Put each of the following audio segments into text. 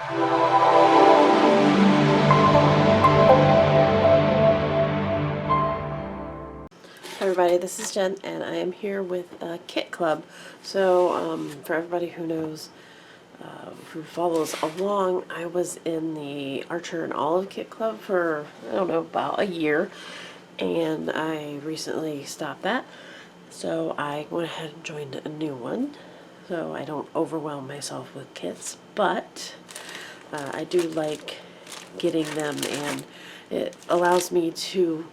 Hi everybody, this is Jen and I am here with Kit Club. So for everybody who knows, who follows along, I was in the Archer and Olive Kit Club for, I don't know, about a year, and I recently stopped that. So I went ahead and joined a new one so I don't overwhelm myself with kits, but I do like getting them, and it allows me to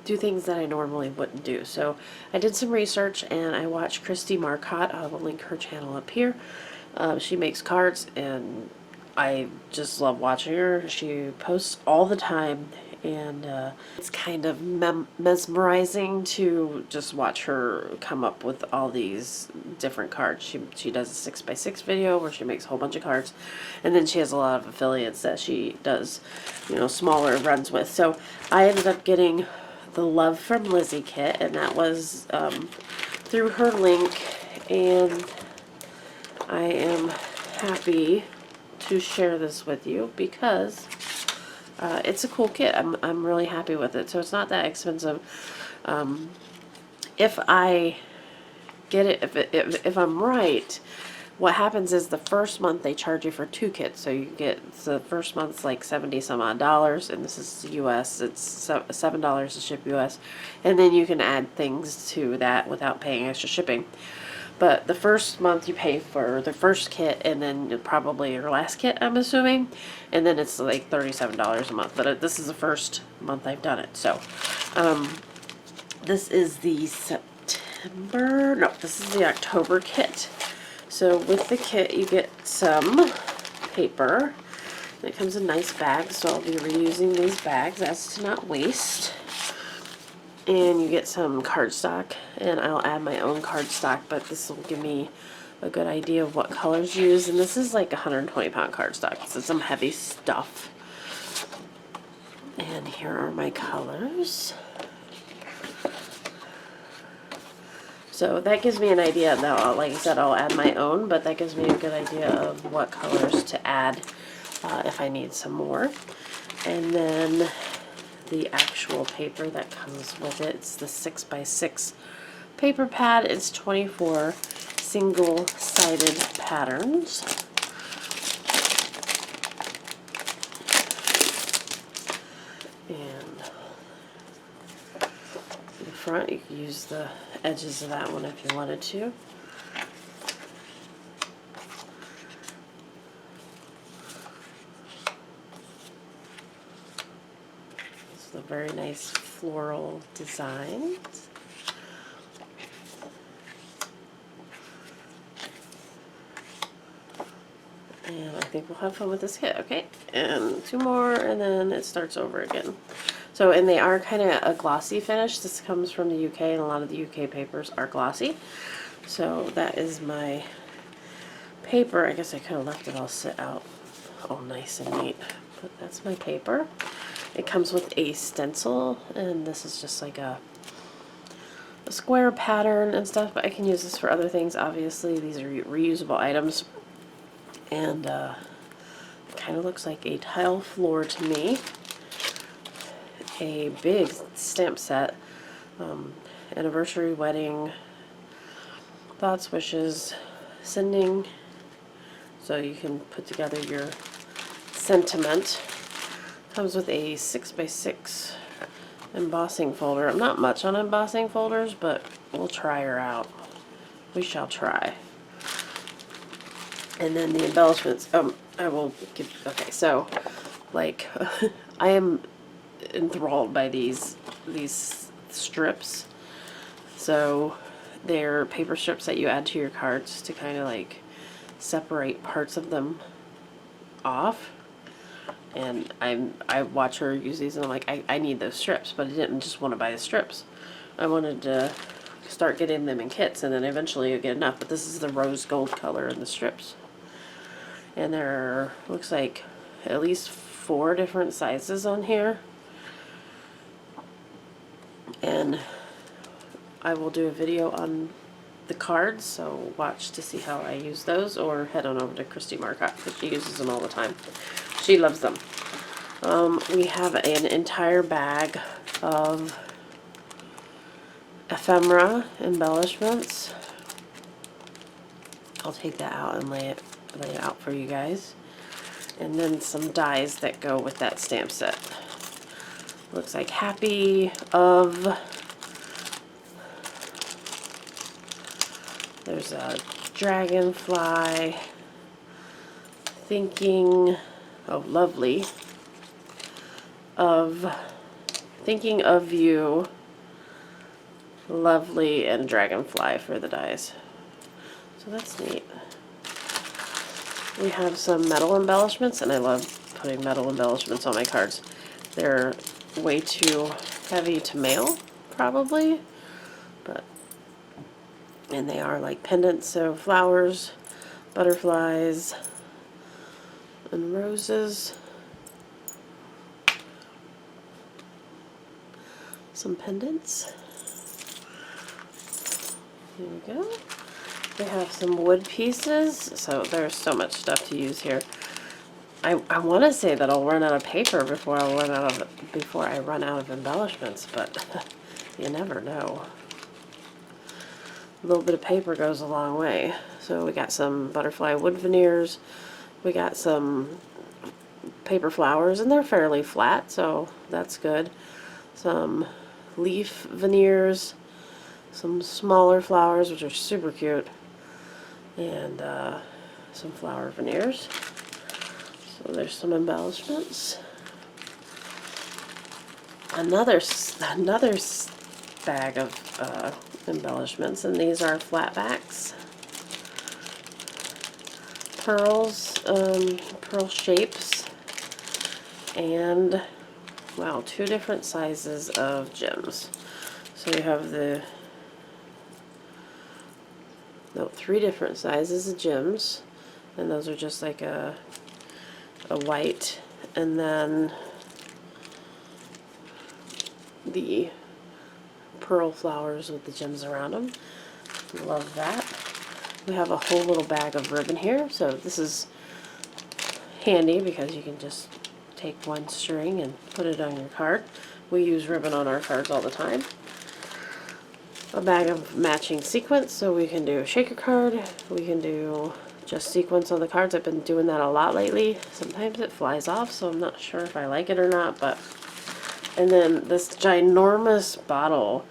do things that I normally wouldn't do. So I did some research and I watched Christy Marcotte. I will link her channel up here. She makes cards and I just love watching her. She posts all the time, and it's kind of mesmerizing to just watch her come up with all these different cards. She does a 6x6 video where she makes a whole bunch of cards, and then she has a lot of affiliates that she does, you know, smaller runs with. So I ended up getting the Love from Lizi kit, and that was through her link, and I am happy to share this with you because it's a cool kit. I'm really happy with it. So it's not that expensive. If I get it, if I'm right, what happens is the first month they charge you for 2 kits. So you get, the first month's like 70 some odd dollars, and this is US. It's $7 to ship US, and then you can add things to that without paying extra shipping. But the first month you pay for the first kit, and then probably your last kit, I'm assuming, and then it's like $37 a month. But this is the first month I've done it. So this is the this is the October kit. So with the kit you get some paper, and it comes in nice bags, so I'll be reusing these bags as to not waste. And you get some cardstock, and I'll add my own cardstock, but this will give me a good idea of what colors to use. And this is like 120-pound cardstock, so some heavy stuff. And here are my colors. So that gives me an idea. Now, like I said, I'll add my own, but that gives me a good idea of what colors to add if I need some more. And then the actual paper that comes with it, it's the 6x6 paper pad. It's 24 single-sided patterns. And in the front, you can use the edges of that one if you wanted to. It's a very nice floral design. And I think we'll have fun with this kit. Okay, and 2 more, and then it starts over again. So, and they are kind of a glossy finish. This comes from the UK, and a lot of the UK papers are glossy. So that is my paper. I guess I could have left it all sit out all nice and neat, but that's my paper. It comes with a stencil, and this is just like a square pattern and stuff, but I can use this for other things. Obviously, these are reusable items, and it kind of looks like a tile floor to me. A big stamp set, anniversary, wedding, thoughts, wishes, sending, so you can put together your sentiment. Comes with a 6x6 embossing folder. I'm not much on embossing folders, but we'll try her out. We shall try. And then the embellishments, I will give, okay, so, like, I am enthralled by these strips. So they're paper strips that you add to your cards to kind of like separate parts of them off. And I watch her use these, and I'm like, I need those strips, but I didn't just want to buy the strips. I wanted to start getting them in kits, and then eventually you get enough. But this is the rose gold color in the strips, and there are, looks like, at least 4 different sizes on here. And I will do a video on the cards, so watch to see how I use those, or head on over to Christy Marcotte because she uses them all the time. She loves them. We have an entire bag of Ephemera Embellishments. I'll take that out and lay it out for you guys. And then some dies that go with that stamp set. Looks like Happy of. There's a dragonfly. Thinking, oh lovely. Of Thinking of You, Lovely, and Dragonfly for the dies. So that's neat. We have some metal embellishments, and I love putting metal embellishments on my cards. They're way too heavy to mail, probably, but, and they are like pendants, so flowers, butterflies, and roses. Some pendants. Here we go. We have some wood pieces, so there's so much stuff to use here. I want to say that I'll run out of paper before I run out of embellishments, but you never know. A little bit of paper goes a long way. So we got some butterfly wood veneers. We got some paper flowers, and they're fairly flat, so that's good. Some leaf veneers, some smaller flowers, which are super cute, and some flower veneers. So there's some embellishments. Another bag of embellishments, and these are flat backs, pearls, pearl shapes, and wow, 2 different sizes of gems. So you have 3 different sizes of gems, and those are just like a white, and then the pearl flowers with the gems around them. Love that. We have a whole little bag of ribbon here, so this is handy because you can just take one string and put it on your card. We use ribbon on our cards all the time. A bag of matching sequins, so we can do a shaker card, we can do just sequins on the cards. I've been doing that a lot lately. Sometimes it flies off, so I'm not sure if I like it or not, but. And then this ginormous bottle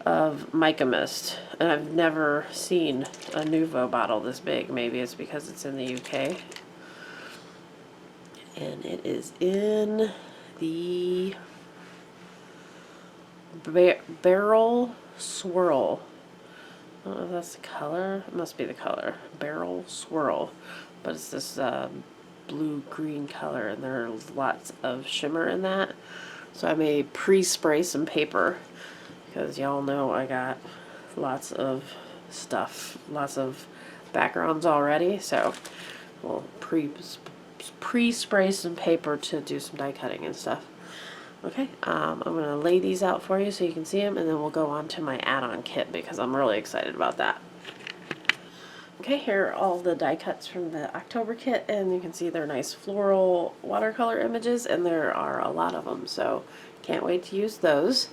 of Mica Mist, and I've never seen a Nouveau bottle this big. Maybe it's because it's in the UK. And it is in the Barrel Swirl. I don't know if that's the color. It must be the color. Barrel Swirl. But it's this blue-green color, and there's lots of shimmer in that. So I may pre-spray some paper, because y'all know I got lots of stuff, lots of backgrounds already. So we'll pre-spray some paper to do some die cutting and stuff. Okay, I'm going to lay these out for you so you can see them, and then we'll go on to my add-on kit because I'm really excited about that. Okay, here are all the die cuts from the October kit, and you can see they're nice floral watercolor images, and there are a lot of them, so can't wait to use those.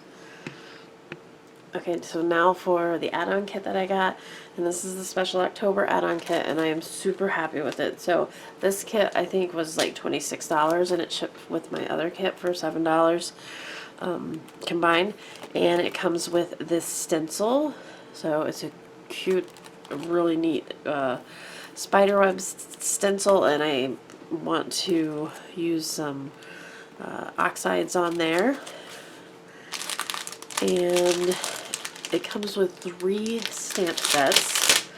Okay, so now for the add-on kit that I got, and this is the special October add-on kit, and I am super happy with it. So this kit I think was like $26, and it shipped with my other kit for $7 combined, and it comes with this stencil. So it's a cute, really neat spiderweb stencil, and I want to use some oxides on there. And it comes with 3 stamp sets.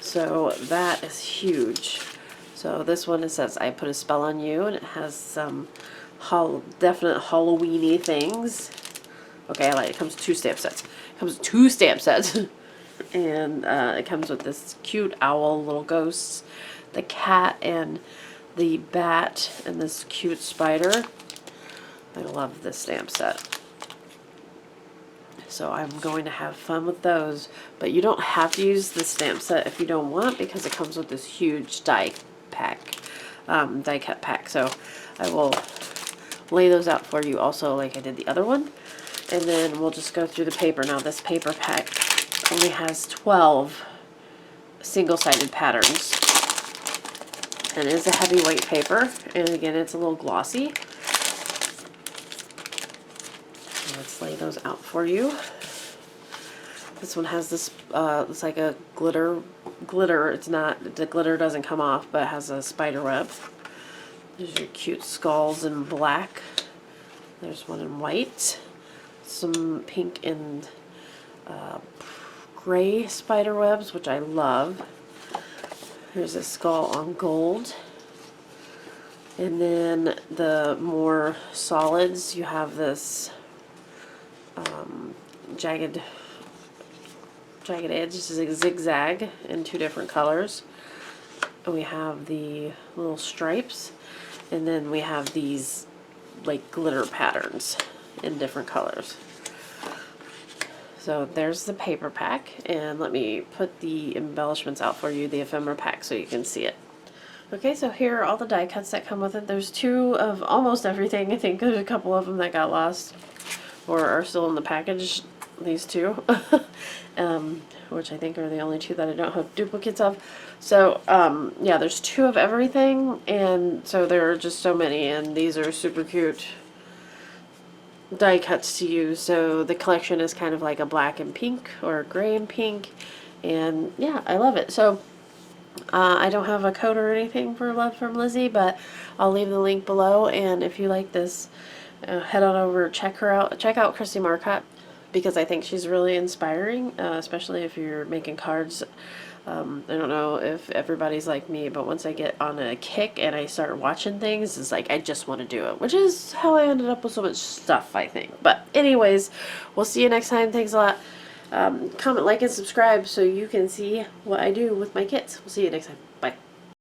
So that is huge. So this one, it says, I put a spell on you, and it has some definite Halloween-y things. Okay, I like it. It comes with 2 stamp sets. It comes with 2 stamp sets. And it comes with this cute owl, little ghosts, the cat, and the bat, and this cute spider. I love this stamp set. So I'm going to have fun with those. But you don't have to use the stamp set if you don't want, because it comes with this huge die cut pack. So I will lay those out for you also like I did the other one. And then we'll just go through the paper. Now this paper pack only has 12 single-sided patterns. And it is a heavyweight paper. And again, it's a little glossy. Let's lay those out for you. This one has this, it's like a glitter. It's not, the glitter doesn't come off, but it has a spider web. There's your cute skulls in black. There's one in white. Some pink and gray spider webs, which I love. Here's a skull on gold. And then the more solids, you have this jagged edge, this is a zigzag in 2 different colors. And we have the little stripes, and then we have these like glitter patterns in different colors. So there's the paper pack, and let me put the embellishments out for you, the ephemera pack, so you can see it. Okay, so here are all the die cuts that come with it. There's 2 of almost everything. I think there's a couple of them that got lost or are still in the package, these 2, which I think are the only 2 that I don't have duplicates of. So yeah, there's 2 of everything, and so there are just so many, and these are super cute die cuts to use. So the collection is kind of like a black and pink or gray and pink, and yeah, I love it. So I don't have a code or anything for Love from Lizi, but I'll leave the link below, and if you like this, head on over, check her out, check out Christy Marcotte, because I think she's really inspiring, especially if you're making cards. I don't know if everybody's like me, but once I get on a kick and I start watching things, it's like I just want to do it, which is how I ended up with so much stuff, I think. But anyways, we'll see you next time. Thanks a lot. Comment, like, and subscribe so you can see what I do with my kits. We'll see you next time. Bye.